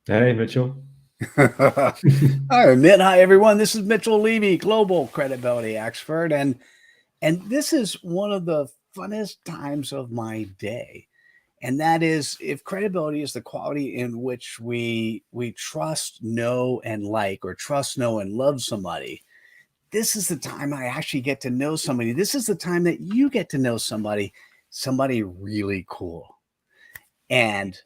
Hey, Mitchell. Hi, Amit. Hi, everyone. This is Mitchell Levy, global credibility expert, and this is one of the funnest times of my day. And that is if credibility is the quality in which we trust, know, and like, or trust, know, and love somebody. This is the time I actually get to know somebody. This is the time that you get to know somebody really cool. And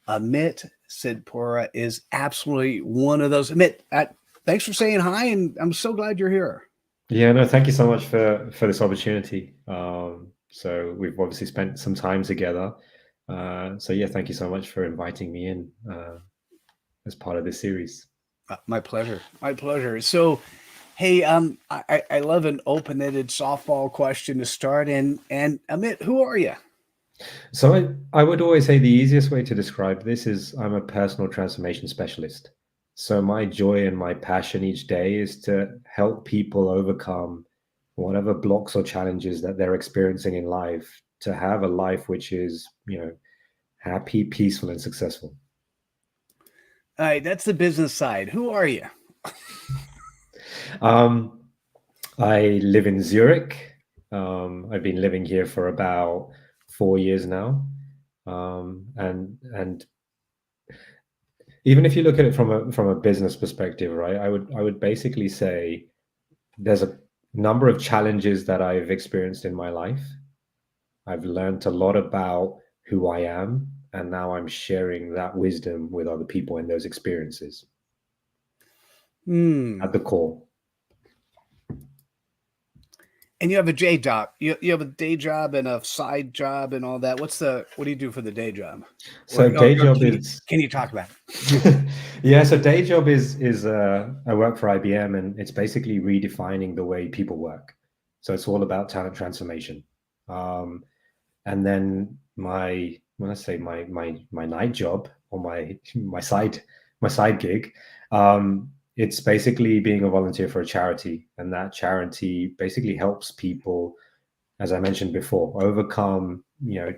Amit Sidhpura is absolutely one of those. Amit, thanks for saying hi, and I'm so glad you're here. Yeah, no, thank you so much for this opportunity. So we've obviously spent some time together. So yeah, thank you so much for inviting me in as part of this series. My pleasure. My pleasure. So, hey, I love an open-ended softball question to start. And Amit, who are you? So I would always say the easiest way to describe this is I'm a personal transformation specialist. So my joy and my passion each day is to help people overcome whatever blocks or challenges that they're experiencing in life to have a life which is, happy, peaceful, and successful. All right, that's the business side. Who are you? Um, I live in Zurich. I've been living here for about 4 years now. And even if you look at it from a business perspective, right, I would basically say there's a number of challenges that I've experienced in my life. I've learned a lot about who I am, and now I'm sharing that wisdom with other people in those experiences Hmm. at the core. And you have a J job. You have a day job and a side job and all that. What do you do for the day job? So Or day job can you is can you talk about it? yeah, so day job is I work for IBM, and it's basically redefining the way people work. So it's all about talent transformation. Um, and then my when I say my night job or my side gig, it's basically being a volunteer for a charity, and that charity basically helps people, as I mentioned before, overcome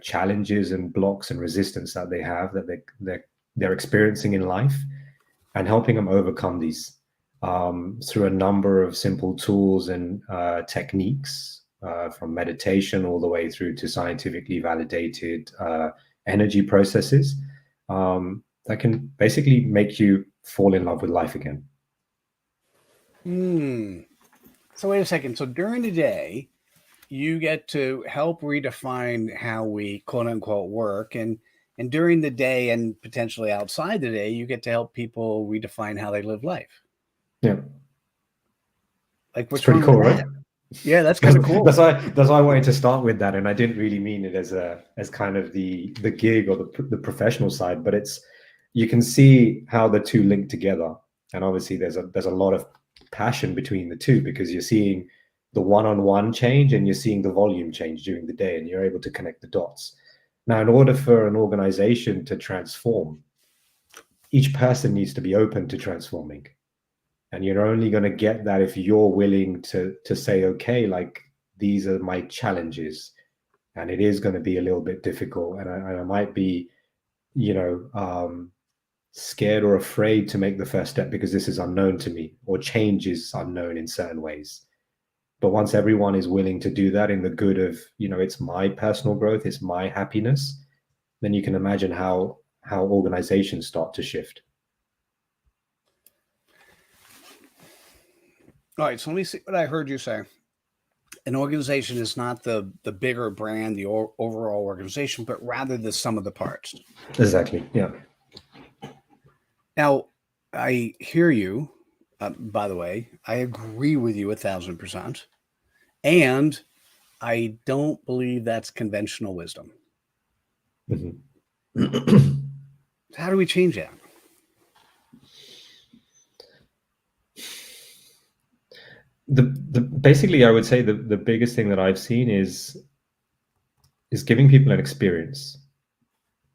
challenges and blocks and resistance that they have that they're experiencing in life, and helping them overcome these through a number of simple tools and techniques, from meditation all the way through to scientifically validated energy processes that can basically make you fall in love with life again. Hmm. So wait a second. So during the day, you get to help redefine how we quote unquote work, and during the day and potentially outside the day, you get to help people redefine how they live life. Yeah, Like, it's what's pretty wrong with cool, right? that? Yeah, that's kind that's, of cool. that's why I wanted to start with that, and I didn't really mean it as kind of the gig or the professional side, but it's you can see how the two link together, and obviously there's a lot of passion between the two because you're seeing the one-on-one change and you're seeing the volume change during the day, and you're able to connect the dots. Now, in order for an organization to transform, each person needs to be open to transforming, and you're only going to get that if you're willing to say, okay, like, these are my challenges, and it is going to be a little bit difficult, and I might be scared or afraid to make the first step because this is unknown to me, or change is unknown in certain ways. But once everyone is willing to do that in the good of, it's my personal growth, it's my happiness, then you can imagine how organizations start to shift. All right, so let me see what I heard you say. An organization is not the bigger brand, the overall organization, but rather the sum of the parts. Exactly. Yeah. Now, I hear you. By the way, I agree with you 1,000%, and I don't believe that's conventional wisdom. Mhm. How do we change that? The basically, I would say the biggest thing that I've seen is giving people an experience.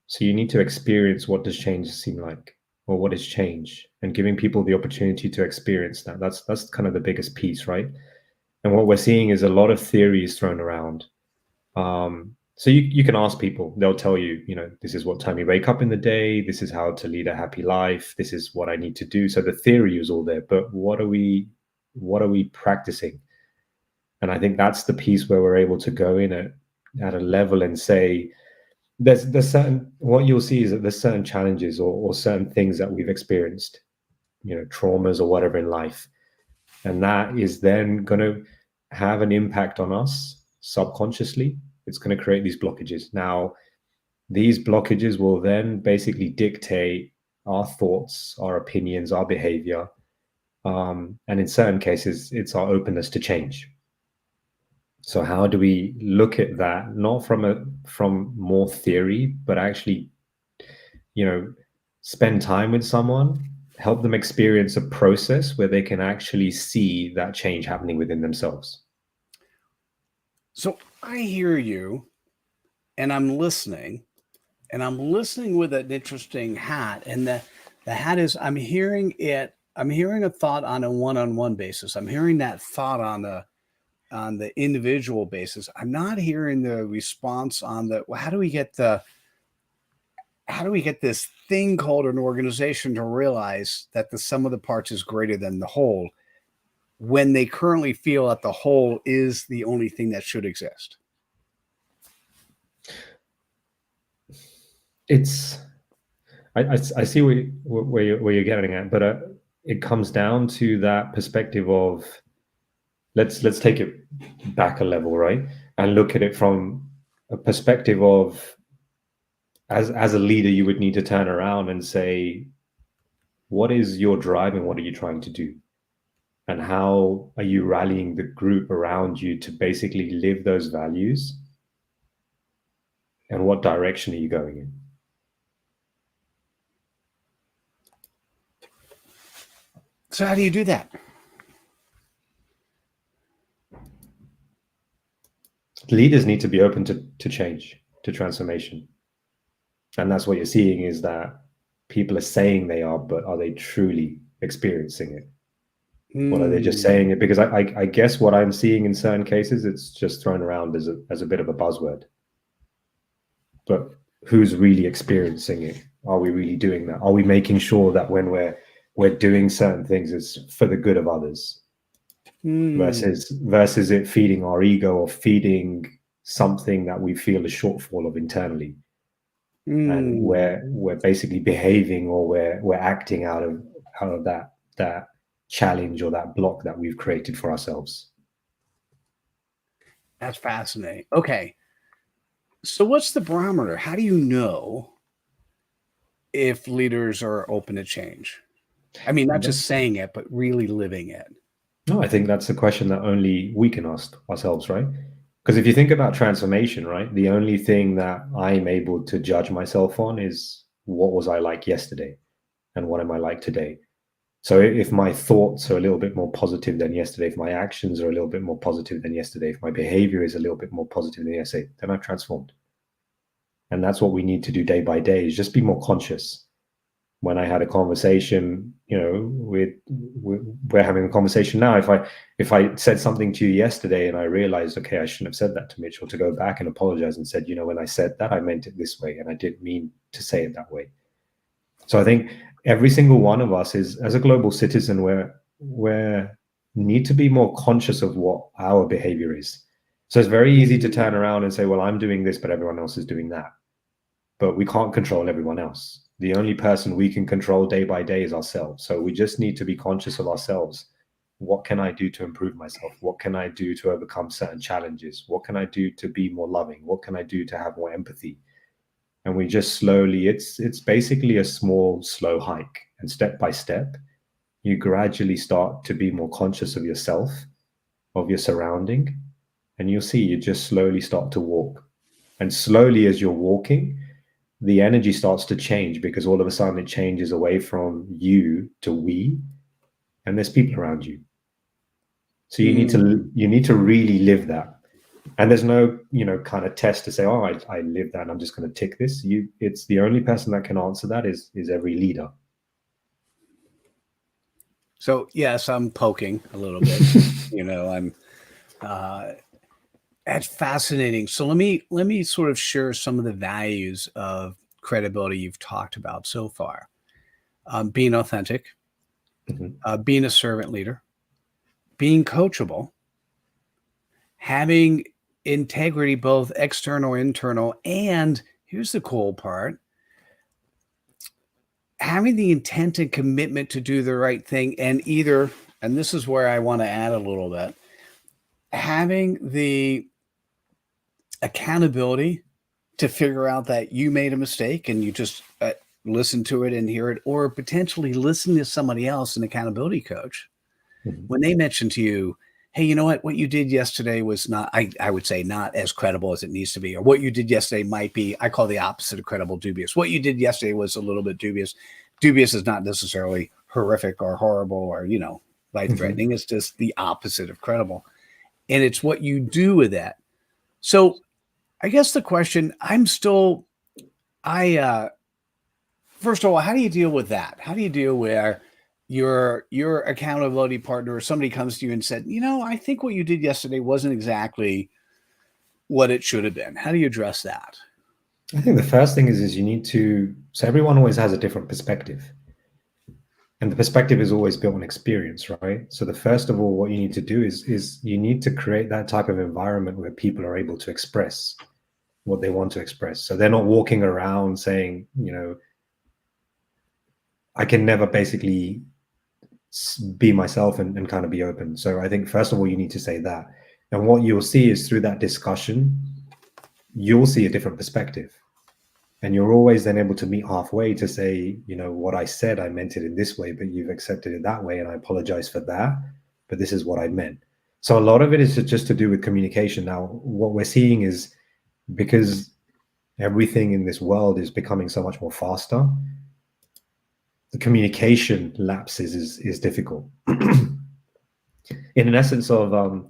So you need to experience what does change seem like, or what is change, and giving people the opportunity to experience that. That's kind of the biggest piece, right? And what we're seeing is a lot of theories thrown around. So you can ask people, they'll tell you, this is what time you wake up in the day, this is how to lead a happy life, this is what I need to do. So the theory is all there, but what are we practicing? And I think that's the piece where we're able to go in at a level and say, there's certain, what you'll see is that there's certain challenges or certain things that we've experienced, traumas or whatever in life. And that is then going to have an impact on us subconsciously. It's going to create these blockages. Now, these blockages will then basically dictate our thoughts, our opinions, our behavior. And in certain cases, it's our openness to change. So how do we look at that, not from more theory, but actually, spend time with someone, help them experience a process where they can actually see that change happening within themselves. So I hear you, and I'm listening with an interesting hat. And the hat is, I'm hearing a thought on a one-on-one basis. I'm hearing that thought on the individual basis. I'm not hearing the response on how do we get this thing called an organization to realize that the sum of the parts is greater than the whole, when they currently feel that the whole is the only thing that should exist? I see where you're getting at, but it comes down to that perspective of, let's take it back a level, right? And look at it from a perspective of, as a leader, you would need to turn around and say, what is your drive and what are you trying to do? And how are you rallying the group around you to basically live those values? And what direction are you going in? So how do you do that? Leaders need to be open to change, to transformation. And that's what you're seeing, is that people are saying they are, but are they truly experiencing it? Or are they just saying it? Because I guess what I'm seeing in certain cases, it's just thrown around as a bit of a buzzword. But who's really experiencing it? Are we really doing that? Are we making sure that when we're doing certain things, it's for the good of others, versus it feeding our ego or feeding something that we feel a shortfall of internally, and we're basically behaving, or we're acting out of that challenge or that block that we've created for ourselves. That's fascinating. Okay. So what's the barometer? How do you know if leaders are open to change? I mean, not just saying it, but really living it. No, I think that's a question that only we can ask ourselves, right? Because if you think about transformation, right, the only thing that I'm able to judge myself on is, what was I like yesterday and what am I like today? So if my thoughts are a little bit more positive than yesterday, if my actions are a little bit more positive than yesterday, if my behavior is a little bit more positive than yesterday, then I've transformed. And that's what we need to do day by day, is just be more conscious. When I had a conversation, we're having a conversation now. If I said something to you yesterday and I realized, okay, I shouldn't have said that to Mitchell, to go back and apologize and said, when I said that, I meant it this way and I didn't mean to say it that way. So I think every single one of us is, as a global citizen, we need to be more conscious of what our behavior is. So it's very easy to turn around and say, well, I'm doing this, but everyone else is doing that. But we can't control everyone else. The only person we can control day by day is ourselves. So we just need to be conscious of ourselves. What can I do to improve myself? What can I do to overcome certain challenges? What can I do to be more loving? What can I do to have more empathy? And we just slowly, it's basically a small, slow hike. And step by step, you gradually start to be more conscious of yourself, of your surrounding. And you'll see, you just slowly start to walk. And slowly, as you're walking, the energy starts to change, because all of a sudden it changes away from you to we, and there's people around you. So you need to really live that. And there's no, kind of test to say, oh, I live that and I'm just going to tick this. It's the only person that can answer that is every leader. So yes, I'm poking a little bit. That's fascinating. So let me sort of share some of the values of credibility you've talked about so far. Being authentic, Mhm. being a servant leader, being coachable, having integrity, both external, internal, and here's the cool part, having the intent and commitment to do the right thing, and either, and this is where I want to add a little bit, having the accountability to figure out that you made a mistake and you just listen to it and hear it, or potentially listen to somebody else, an accountability coach, Mhm. when they mention to you, hey, you know what you did yesterday was not, I would say, not as credible as it needs to be, or what you did yesterday might be, I call the opposite of credible, dubious. What you did yesterday was a little bit dubious. Dubious is not necessarily horrific or horrible or, life threatening. Mhm. It's just the opposite of credible. And it's what you do with that. So I guess the question I first of all, how do you deal with that? How do you deal where your accountability partner or somebody comes to you and said, I think what you did yesterday wasn't exactly what it should have been. How do you address that? I think the first thing is you need to. So everyone always has a different perspective, and the perspective is always built on experience, right? So the first of all, what you need to do is you need to create that type of environment where people are able to express what they want to express. So they're not walking around saying, I can never basically be myself and kind of be open. So I think first of all, you need to say that. And what you'll see is through that discussion, you'll see a different perspective. And you're always then able to meet halfway to say, what I said, I meant it in this way, but you've accepted it that way. And I apologize for that. But this is what I meant. So a lot of it is just to do with communication. Now, what we're seeing is because everything in this world is becoming so much more faster, the communication lapses is difficult. In an essence of,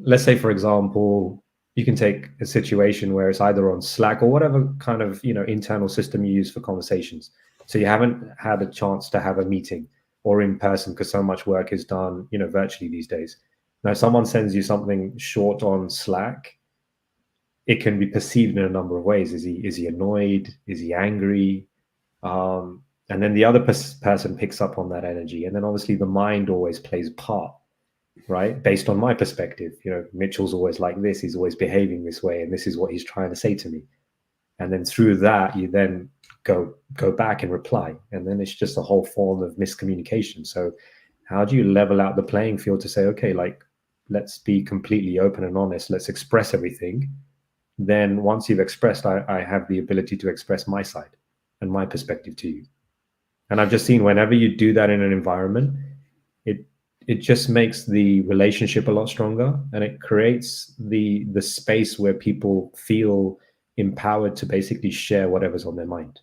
let's say, for example, you can take a situation where it's either on Slack or whatever kind of internal system you use for conversations. So you haven't had a chance to have a meeting or in person because so much work is done virtually these days. Now, if someone sends you something short on Slack, it can be perceived in a number of ways. Is he annoyed? Is he angry? And then the other person picks up on that energy, and then obviously the mind always plays a part, right? Based on my perspective, Mitchell's always like this. He's always behaving this way, and this is what he's trying to say to me. And then through that, you then go back and reply, and then it's just a whole form of miscommunication. So, how do you level out the playing field to say, okay, like let's be completely open and honest. Let's express everything. Then once you've expressed, I have the ability to express my side and my perspective to you. And I've just seen whenever you do that in an environment, it it just makes the relationship a lot stronger, and it creates the space where people feel empowered to basically share whatever's on their mind.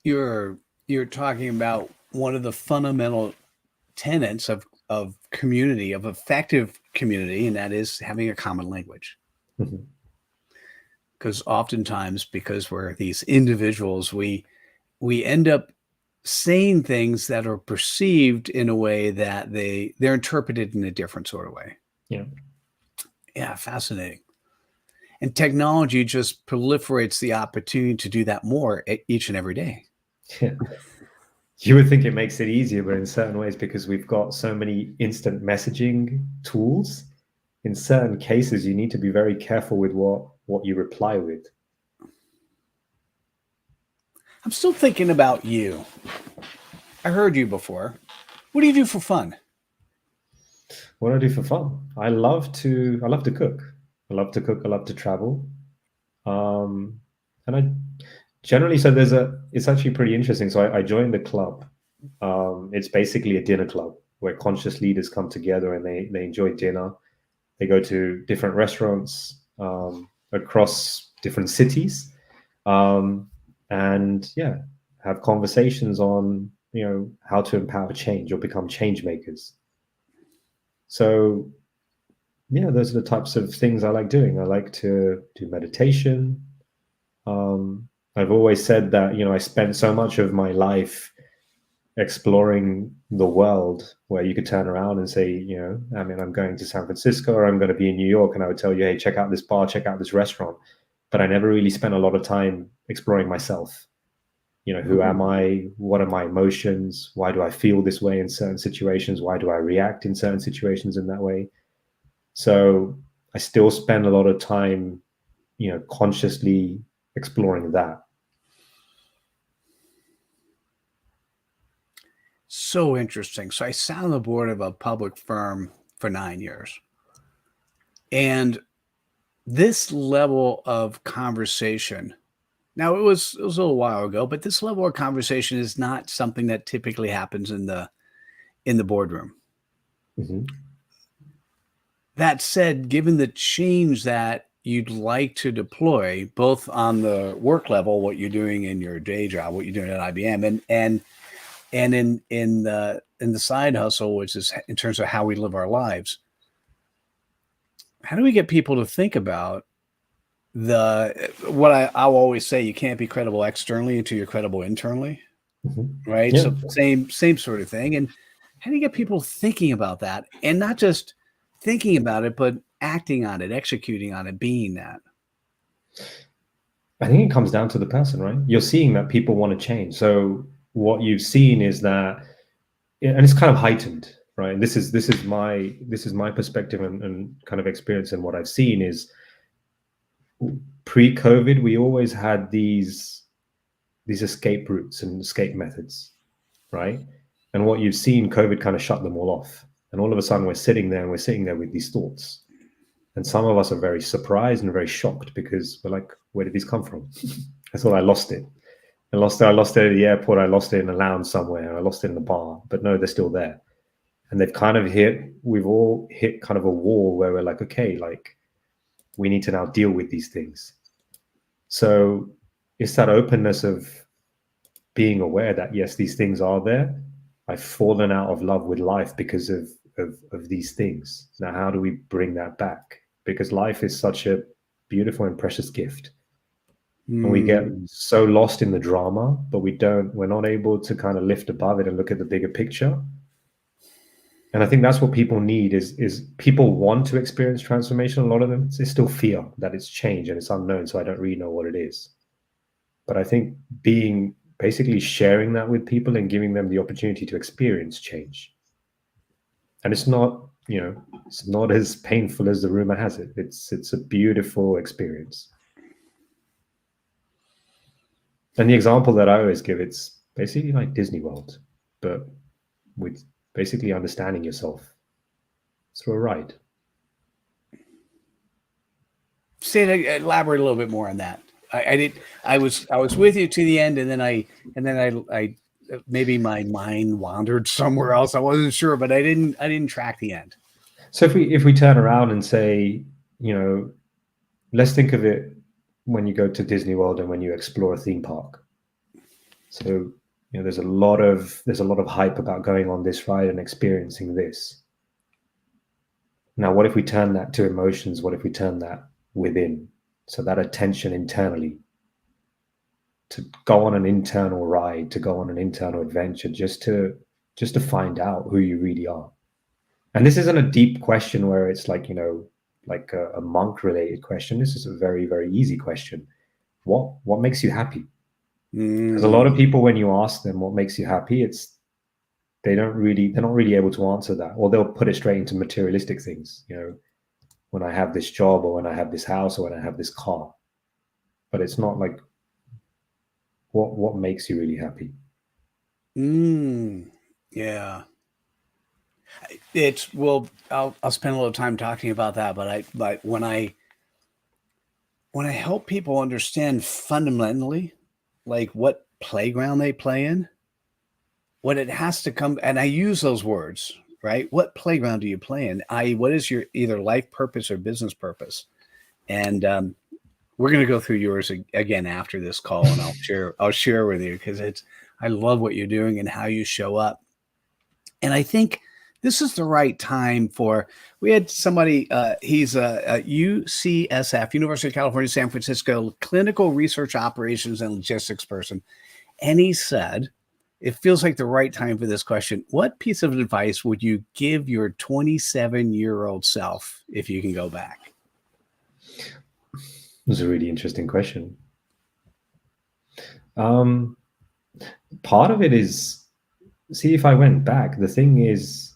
You're you're talking about one of the fundamental tenets of community, of effective community, and that is having a common language. Mhm. Because oftentimes, because we're these individuals, we end up saying things that are perceived in a way that they're interpreted in a different sort of way. Yeah. Yeah, fascinating. And technology just proliferates the opportunity to do that more each and every day. Yeah. You would think it makes it easier, but in certain ways, because we've got so many instant messaging tools, in certain cases, you need to be very careful with what you reply with. I'm still thinking about you. I heard you before. What do you do for fun? What do I do for fun? I love to cook. I love to cook. I love to travel. Um, and I generally, so it's actually pretty interesting. So I joined the club. It's basically a dinner club where conscious leaders come together and they enjoy dinner. They go to different restaurants across different cities, um, and yeah, have conversations on how to empower change or become change makers. So yeah, those are the types of things I like doing. I like to do meditation. I've always said that I spent so much of my life exploring the world, where you could turn around and say, I mean, I'm going to San Francisco or I'm going to be in New York, and I would tell you, hey, check out this bar, check out this restaurant. But I never really spent a lot of time exploring myself. Who am I? What are my emotions? Why do I feel this way in certain situations? Why do I react in certain situations in that way? So I still spend a lot of time, consciously exploring that. So interesting. So I sat on the board of a public firm for 9 years. And this level of conversation, now it was a little while ago, but this level of conversation is not something that typically happens in the boardroom. Mm-hmm. That said, given the change that you'd like to deploy, both on the work level, what you're doing in your day job, what you're doing at IBM, and in the side hustle, which is in terms of how we live our lives, how do we get people to think about what I'll always say, you can't be credible externally until you're credible internally, Mm-hmm. right? Yeah. So same sort of thing. And how do you get people thinking about that, and not just thinking about it, but acting on it, executing on it, being that? I think it comes down to the person, right? You're seeing that people want to change. So what you've seen is that, and it's kind of heightened, right? And this is my perspective and kind of experience, and what I've seen is, pre-COVID, we always had these escape routes and escape methods, right? And what you've seen, COVID kind of shut them all off. And all of a sudden we're sitting there with these thoughts. And some of us are very surprised and very shocked, because we're like, where did these come from? I thought I lost it. I lost it at the airport. I lost it in a lounge somewhere. I lost it in a bar. But no, they're still there. And we've all hit kind of a wall where we're like, okay, like, we need to now deal with these things. So it's that openness of being aware that, yes, these things are there. I've fallen out of love with life because of these things. Now, how do we bring that back? Because life is such a beautiful and precious gift. And we get so lost in the drama, but we're not able to kind of lift above it and look at the bigger picture. And I think that's what people need is people want to experience transformation. A lot of them, they still fear that it's change and it's unknown, so I don't really know what it is. But I think basically sharing that with people and giving them the opportunity to experience change. And it's not as painful as the rumor has it. It's a beautiful experience. And the example that I always give, it's basically like Disney World, but with basically understanding yourself through a ride. Elaborate a little bit more on that. I was with you to the end, and then I maybe my mind wandered somewhere else. I wasn't sure, but I didn't track the end. So if we turn around and say, let's think of it when you go to Disney World and when you explore a theme park. So there's a lot of hype about going on this ride and experiencing this. Now, what if we turn that to emotions? What if we turn that within? So that attention internally, to go on an internal ride, to go on an internal adventure, just to find out who you really are. And this isn't a deep question where it's like, like a monk related question. This is a very, very easy question. What makes you happy? Because a lot of people, when you ask them what makes you happy, they're not really able to answer that, or they'll put it straight into materialistic things. When I have this job, or when I have this house, or when I have this car. But it's not like, what makes you really happy? Yeah. I'll spend a little time talking about that, but when I help people understand fundamentally, like what playground they play in, what it has to come, and I use those words, right? What playground do you play in? What is your either life purpose or business purpose? And we're going to go through yours again after this call, and I'll share with you, because I love what you're doing and how you show up. And I think this is the right time we had somebody, he's a UCSF, University of California, San Francisco, clinical research operations and logistics person. And he said it feels like the right time for this question. What piece of advice would you give your 27-year-old self if you can go back? It's a really interesting question. Part of it is, see, if I went back, the thing is,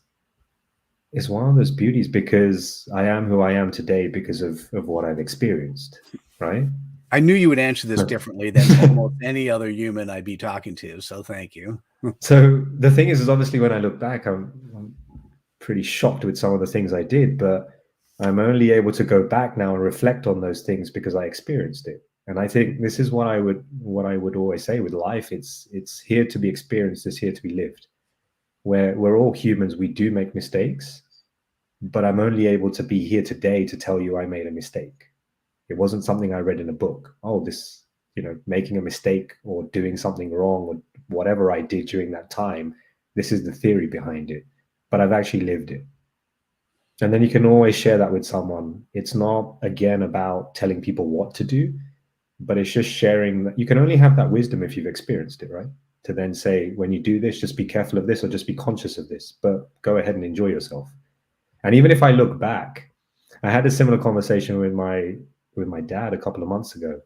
it's one of those beauties because I am who I am today because of what I've experienced, right? I knew you would answer this differently than almost any other human I'd be talking to. So thank you. So the thing is obviously when I look back, I'm pretty shocked with some of the things I did, but I'm only able to go back now and reflect on those things because I experienced it. And I think this is what I would always say with life. It's here to be experienced, it's here to be lived. We're all humans, we do make mistakes, but I'm only able to be here today to tell you I made a mistake. It wasn't something I read in a book. Oh, this, making a mistake or doing something wrong or whatever I did during that time, this is the theory behind it, but I've actually lived it. And then you can always share that with someone. It's not, again, about telling people what to do, but it's just sharing that you can only have that wisdom if you've experienced it, right? To then say, when you do this, just be careful of this or just be conscious of this, but go ahead and enjoy yourself. And even if I look back, I had a similar conversation with my dad a couple of months ago.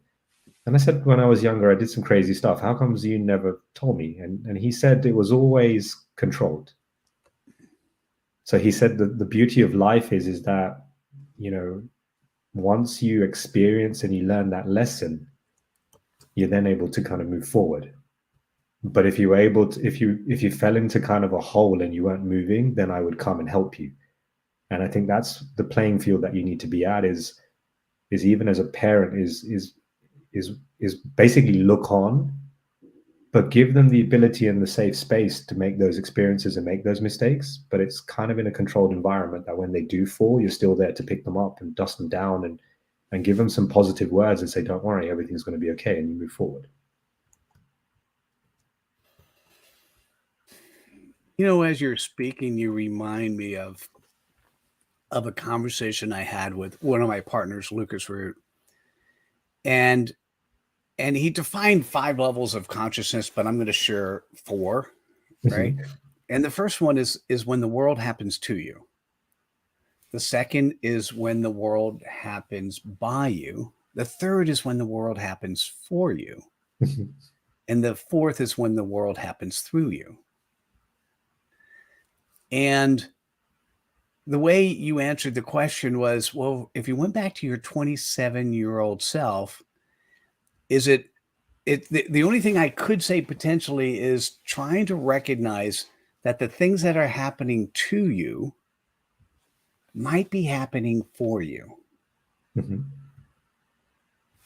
And I said, when I was younger, I did some crazy stuff. How comes you never told me? And he said it was always controlled. So he said that the beauty of life is that, once you experience and you learn that lesson, you're then able to kind of move forward. But if you were able to, if you fell into kind of a hole and you weren't moving, then I would come and help you. And I think that's the playing field that you need to be at is even as a parent is basically look on, but give them the ability and the safe space to make those experiences and make those mistakes. But it's kind of in a controlled environment that when they do fall, you're still there to pick them up and dust them down and give them some positive words and say, don't worry, everything's going to be okay, and you move forward. As you're speaking, you remind me of a conversation I had with one of my partners, Lucas Root. And he defined 5 levels of consciousness, but I'm going to share 4, right? Mm-hmm. And the first one is when the world happens to you. The second is when the world happens by you. The third is when the world happens for you. Mm-hmm. And the fourth is when the world happens through you. And the way you answered the question was, well, if you went back to your 27-year-old self, is the only thing I could say potentially is trying to recognize that the things that are happening to you might be happening for you. Mm-hmm.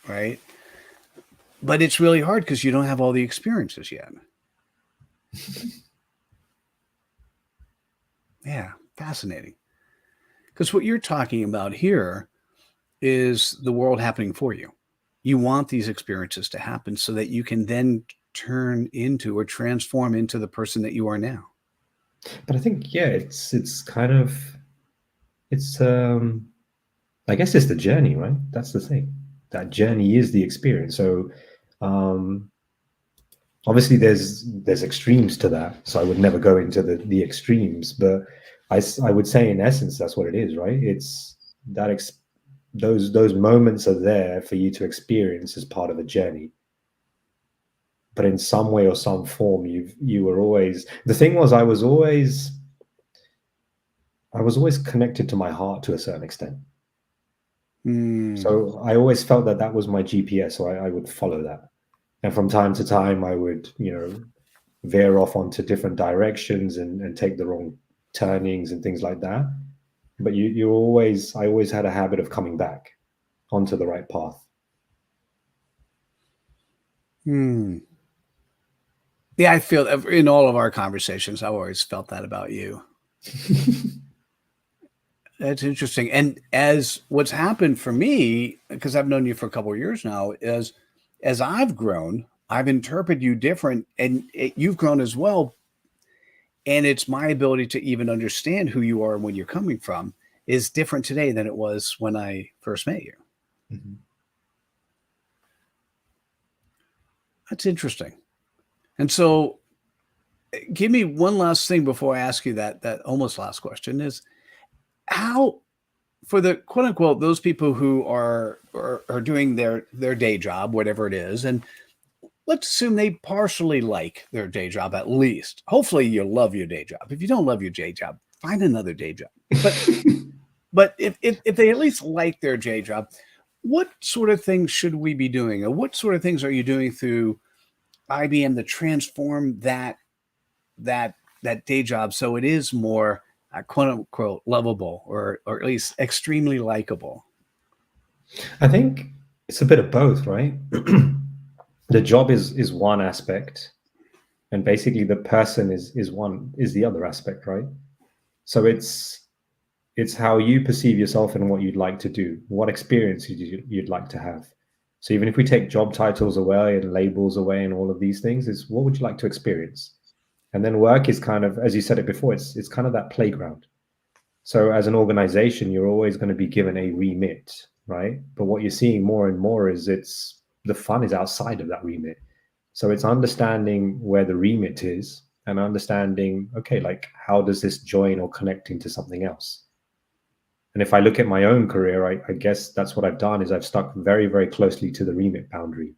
Right? But it's really hard because you don't have all the experiences yet. Yeah, fascinating. Because what you're talking about here is the world happening for you. You want these experiences to happen so that you can then turn into or transform into the person that you are now. But I think, yeah, it's kind of, it's I guess it's the journey, right? That's the thing. That journey is the experience. So obviously there's extremes to that. So I would never go into the extremes, but I would say in essence that's what it is, right? It's that those moments are there for you to experience as part of a journey. But in some way or some form, you were always, the thing was I was always connected to my heart to a certain extent. So I always felt that was my GPS, so I would follow that. And from time to time, I would, veer off onto different directions and take the wrong turnings and things like that. But I always had a habit of coming back onto the right path. Yeah, I feel in all of our conversations, I've always felt that about you. That's interesting. And as what's happened for me, because I've known you for a couple of years now, is as I've grown, I've interpreted you different, and you've grown as well. And it's my ability to even understand who you are and where you're coming from is different today than it was when I first met you. Mm-hmm. That's interesting. And so give me one last thing before I ask you that almost last question is how, for the quote unquote those people who are doing their day job, whatever it is, and let's assume they partially like their day job at least. Hopefully you love your day job. If you don't love your day job, find another day job. But if they at least like their day job, what sort of things should we be doing? Or what sort of things are you doing through IBM to transform that day job so it is more quote unquote lovable, or at least extremely likable? I think it's a bit of both, right? The job is one aspect, and basically the person is the other aspect, right? So it's how you perceive yourself and what you'd like to do, what experience you'd like to have. So even if we take job titles away and labels away and all of these things, is what would you like to experience? And then work is kind of, as you said it before, it's kind of that playground. So as an organization, you're always going to be given a remit, right? But what you're seeing more and more is the fun is outside of that remit. So it's understanding where the remit is and understanding, okay, like how does this join or connect into something else? And if I look at my own career, I guess that's what I've done is I've stuck very, very closely to the remit boundary.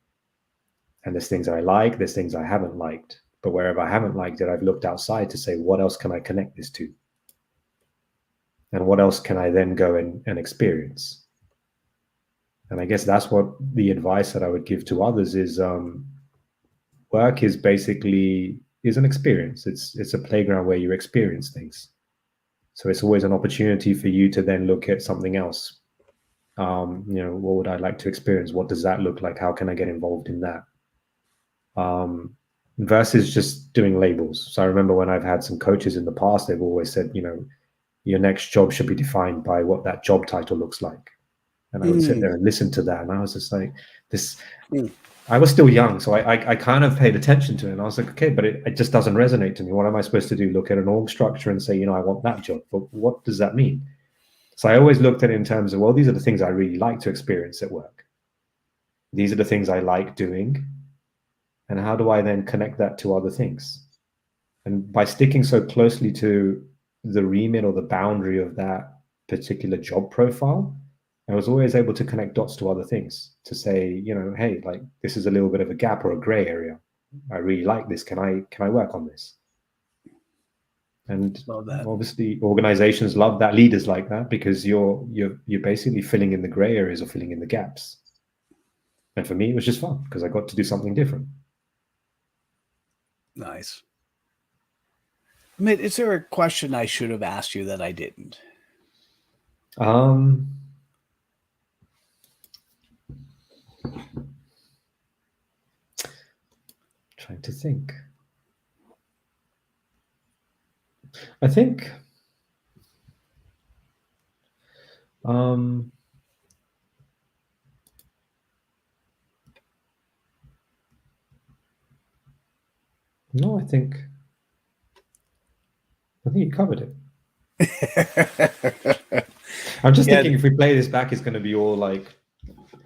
And there's things I like, there's things I haven't liked. But wherever I haven't liked it, I've looked outside to say, what else can I connect this to? And what else can I then go and experience? And I guess that's what the advice that I would give to others is work is basically is an experience. It's a playground where you experience things. So it's always an opportunity for you to then look at something else. What would I like to experience? What does that look like? How can I get involved in that? Versus just doing labels. So I remember when I've had some coaches in the past, they've always said, your next job should be defined by what that job title looks like. And I would sit there and listen to that. And I was just like, I was still young. So I kind of paid attention to it. And I was like, okay, but it just doesn't resonate to me. What am I supposed to do? Look at an org structure and say, I want that job. But what does that mean? So I always looked at it in terms of, well, these are the things I really like to experience at work. These are the things I like doing. And how do I then connect that to other things? And by sticking so closely to the remit or the boundary of that particular job profile, I was always able to connect dots to other things to say, hey, like this is a little bit of a gap or a gray area. I really like this. Can I work on this? And obviously organizations love that, leaders like that, because you're basically filling in the gray areas or filling in the gaps. And for me, it was just fun because I got to do something different. Nice. Amit, is there a question I should have asked you that I didn't? Trying to think. I think no, I think you covered it. I'm just thinking if we play this back, it's going to be all like,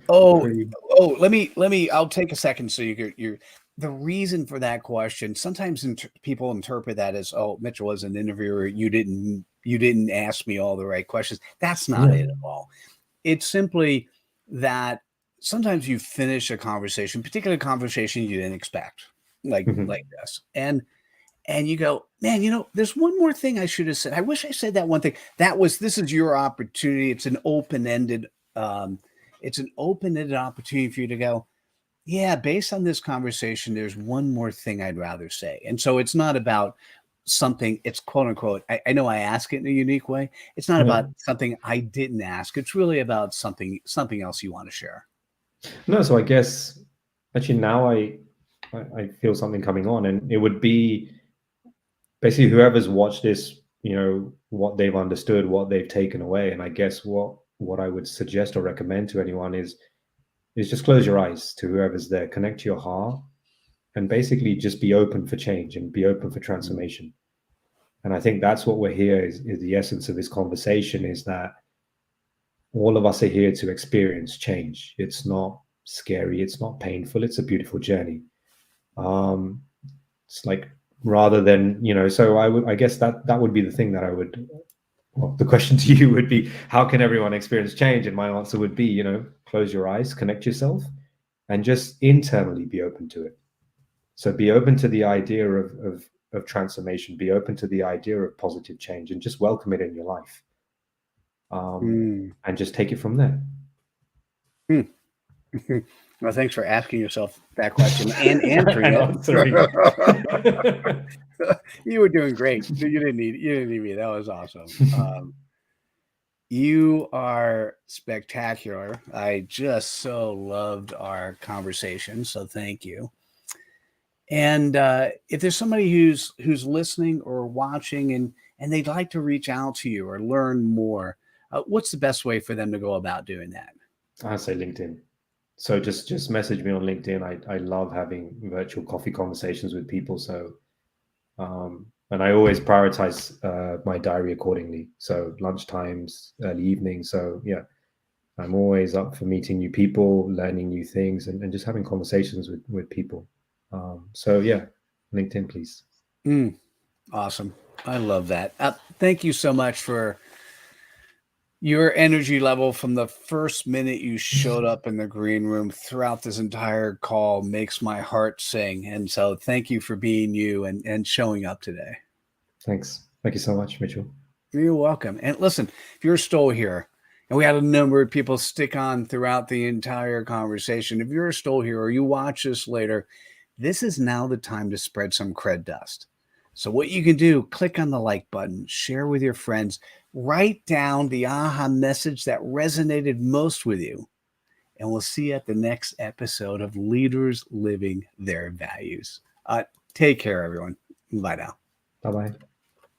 let me. I'll take a second. So you're the reason for that question. Sometimes people interpret that as, oh, Mitchell was an interviewer. You didn't ask me all the right questions. That's not it at all. It's simply that sometimes you finish a conversation, particular conversation you didn't expect, like this, and you go, man, there's one more thing I should have said. I wish I said that one thing. This is your opportunity. It's an open-ended opportunity for you to go, yeah, based on this conversation, there's one more thing I'd rather say. And so it's not about something, it's quote unquote, I know I ask it in a unique way. It's not about something I didn't ask. It's really about something else you want to share. No, so I guess actually now I feel something coming on, and it would be basically whoever's watched this, what they've understood, what they've taken away. And I guess what I would suggest or recommend to anyone is just close your eyes to whoever's there, connect to your heart, and basically just be open for change and be open for transformation. And I think that's what we're here is the essence of this conversation, is that all of us are here to experience change. It's not scary. It's not painful. It's a beautiful journey. It's like rather than, so I guess that would be the thing that I would, well, the question to you would be, how can everyone experience change? And my answer would be, close your eyes, connect yourself, and just internally be open to it. So be open to the idea of transformation, be open to the idea of positive change, and just welcome it in your life. And just take it from there. Well, thanks for asking yourself that question and answering it. You were doing great. You didn't need me. That was awesome. You are spectacular. I just so loved our conversation. So thank you. And if there's somebody who's listening or watching and they'd like to reach out to you or learn more, what's the best way for them to go about doing that? I say LinkedIn. So just message me on LinkedIn. I love having virtual coffee conversations with people. So, and I always prioritize my diary accordingly. So lunch times, early evening. So yeah, I'm always up for meeting new people, learning new things, and just having conversations with people. So yeah, LinkedIn, please. Awesome. I love that. Thank you so much for your energy level from the first minute you showed up in the green room throughout this entire call makes my heart sing. And so thank you for being you and showing up today. Thanks. Thank you so much, Mitchell. You're welcome. And listen, if you're still here, and we had a number of people stick on throughout the entire conversation, if you're still here or you watch this later, this is now the time to spread some cred dust. So what you can do, click on the like button, share with your friends, write down the aha message that resonated most with you. And we'll see you at the next episode of Leaders Living Their Values. Take care, everyone. Bye now. Bye-bye.